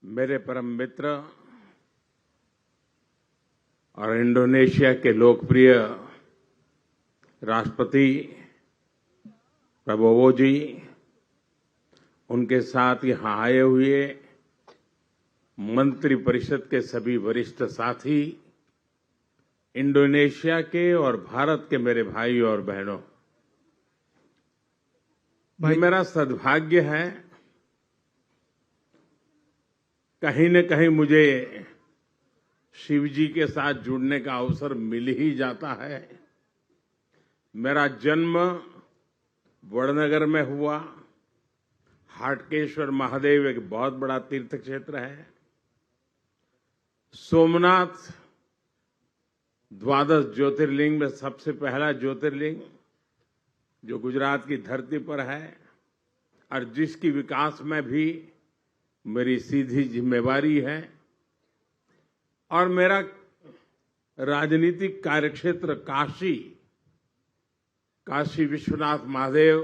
मेरे परम मित्र और इंडोनेशिया के लोकप्रिय राष्ट्रपति प्रबोवो जी, उनके साथ यहां आए हुए मंत्रिपरिषद के सभी वरिष्ठ साथी, इंडोनेशिया के और भारत के मेरे भाई और बहनों, ये मेरा सद्भाग्य है। कहीं न कहीं मुझे शिव जी के साथ जुड़ने का अवसर मिल ही जाता है। मेरा जन्म वडनगर में हुआ। हाटकेश्वर महादेव एक बहुत बड़ा तीर्थ क्षेत्र है। सोमनाथ द्वादश ज्योतिर्लिंग में सबसे पहला ज्योतिर्लिंग जो गुजरात की धरती पर है और जिसकी विकास में भी मेरी सीधी जिम्मेवारी है। और मेरा राजनीतिक कार्यक्षेत्र काशी विश्वनाथ महादेव,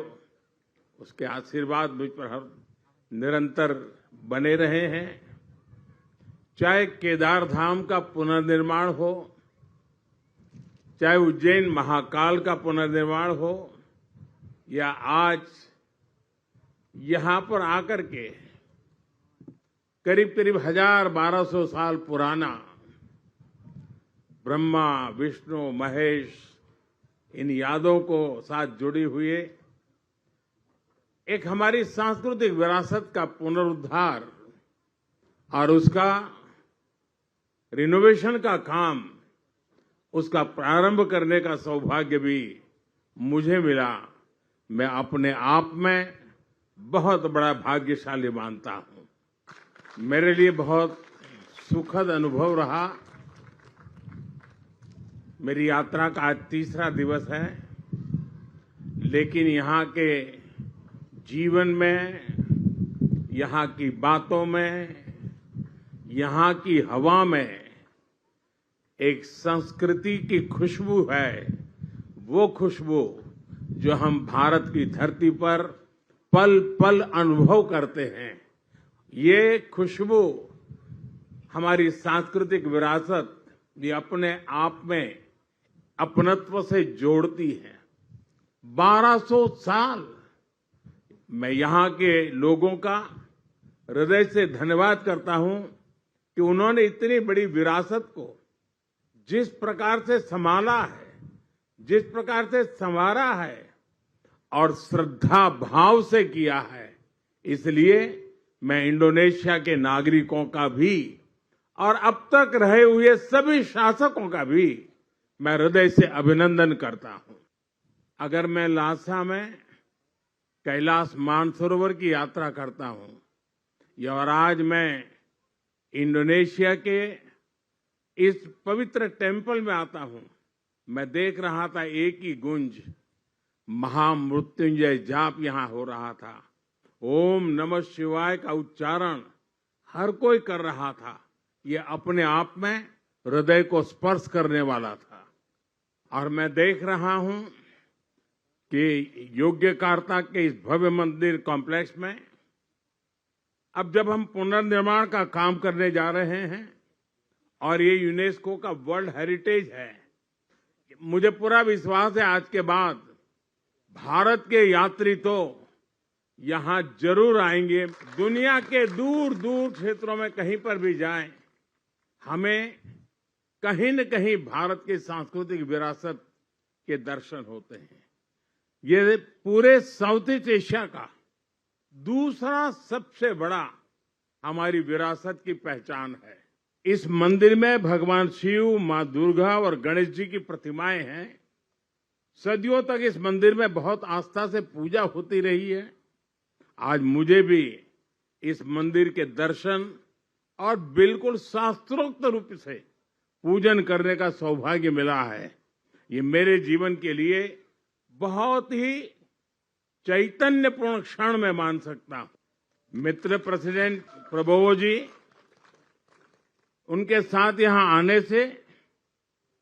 उसके आशीर्वाद मुझ पर हर निरंतर बने रहे हैं। चाहे केदार धाम का पुनर्निर्माण हो, चाहे उज्जैन महाकाल का पुनर्निर्माण हो, या आज यहां पर आकर के करीब करीब 1200 साल पुराना ब्रह्मा विष्णु महेश इन यादों को साथ जुड़ी हुई एक हमारी सांस्कृतिक विरासत का पुनरुद्धार और उसका रिनोवेशन का काम, उसका प्रारंभ करने का सौभाग्य भी मुझे मिला। मैं अपने आप में बहुत बड़ा भाग्यशाली मानता हूं। मेरे लिए बहुत सुखद अनुभव रहा। मेरी यात्रा का आज तीसरा दिवस है, लेकिन यहाँ के जीवन में, यहाँ की बातों में, यहाँ की हवा में एक संस्कृति की खुशबू है। वो खुशबू जो हम भारत की धरती पर पल पल अनुभव करते हैं। ये खुशबू हमारी सांस्कृतिक विरासत ये अपने आप में अपनत्व से जोड़ती है। 1200 साल मैं यहाँ के लोगों का हृदय से धन्यवाद करता हूं कि उन्होंने इतनी बड़ी विरासत को जिस प्रकार से संभाला है, जिस प्रकार से संवारा है और श्रद्धा भाव से किया है। इसलिए मैं इंडोनेशिया के नागरिकों का भी और अब तक रहे हुए सभी शासकों का भी मैं हृदय से अभिनंदन करता हूं। अगर मैं लासा में कैलाश मानसरोवर की यात्रा करता हूं और आज मैं इंडोनेशिया के इस पवित्र टेम्पल में आता हूं, मैं देख रहा था एक ही गुंज महामृत्युंजय जाप यहां हो रहा था। ओम नमः शिवाय का उच्चारण हर कोई कर रहा था। ये अपने आप में हृदय को स्पर्श करने वाला था। और मैं देख रहा हूं कि योग्यकार्ता के इस भव्य मंदिर कॉम्प्लेक्स में अब जब हम पुनर्निर्माण का काम करने जा रहे हैं और ये यूनेस्को का वर्ल्ड हेरिटेज है, मुझे पूरा विश्वास है आज के बाद भारत के यात्री तो यहां जरूर आएंगे। दुनिया के दूर दूर क्षेत्रों में कहीं पर भी जाएं, हमें कहीं न कहीं भारत की सांस्कृतिक विरासत के दर्शन होते हैं। ये पूरे साउथ ईस्ट एशिया का दूसरा सबसे बड़ा हमारी विरासत की पहचान है। इस मंदिर में भगवान शिव, मां दुर्गा और गणेश जी की प्रतिमाएं हैं। सदियों तक इस मंदिर में बहुत आस्था से पूजा होती रही है। आज मुझे भी इस मंदिर के दर्शन और बिल्कुल शास्त्रोक्त रूप से पूजन करने का सौभाग्य मिला है। ये मेरे जीवन के लिए बहुत ही चैतन्यपूर्ण क्षण मैं मान सकता हूं। मित्र प्रेसिडेंट प्रबोवो जी, उनके साथ यहां आने से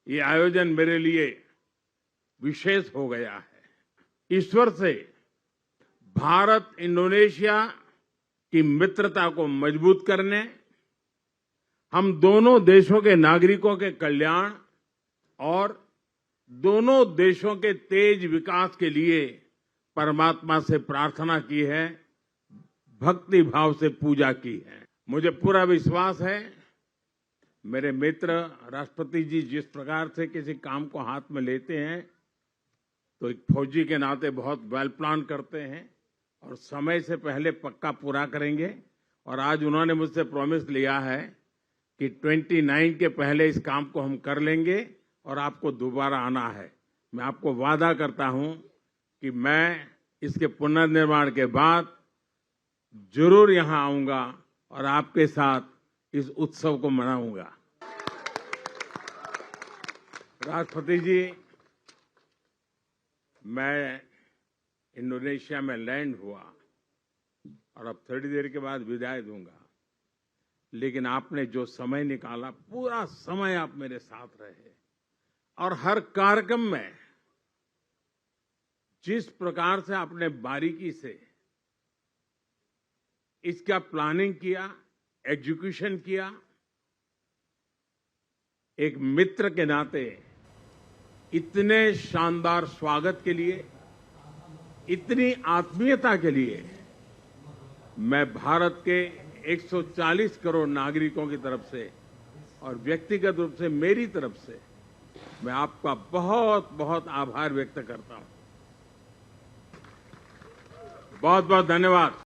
ये आयोजन मेरे लिए विशेष हो गया है। ईश्वर से भारत इंडोनेशिया की मित्रता को मजबूत करने हम दोनों देशों के नागरिकों के कल्याण और दोनों देशों के तेज विकास के लिए परमात्मा से प्रार्थना की है, भक्ति भाव से पूजा की है। मुझे पूरा विश्वास है मेरे मित्र राष्ट्रपति जी जिस प्रकार से किसी काम को हाथ में लेते हैं तो एक फौजी के नाते बहुत वेल प्लान करते हैं और समय से पहले पक्का पूरा करेंगे। और आज उन्होंने मुझसे प्रॉमिस लिया है कि 29 के पहले इस काम को हम कर लेंगे और आपको दोबारा आना है। मैं आपको वादा करता हूं कि मैं इसके पुनर्निर्माण के बाद जरूर यहां आऊंगा और आपके साथ इस उत्सव को मनाऊंगा। राष्ट्रपति जी, मैं इंडोनेशिया में लैंड हुआ और अब थोड़ी देर के बाद विदाई दूंगा, लेकिन आपने जो समय निकाला, पूरा समय आप मेरे साथ रहे और हर कार्यक्रम में जिस प्रकार से आपने बारीकी से इसका प्लानिंग किया, एग्जीक्यूशन किया, एक मित्र के नाते इतने शानदार स्वागत के लिए, इतनी आत्मीयता के लिए मैं भारत के 140 करोड़ नागरिकों की तरफ से और व्यक्तिगत रूप से मेरी तरफ से मैं आपका बहुत बहुत आभार व्यक्त करता हूं। बहुत बहुत धन्यवाद।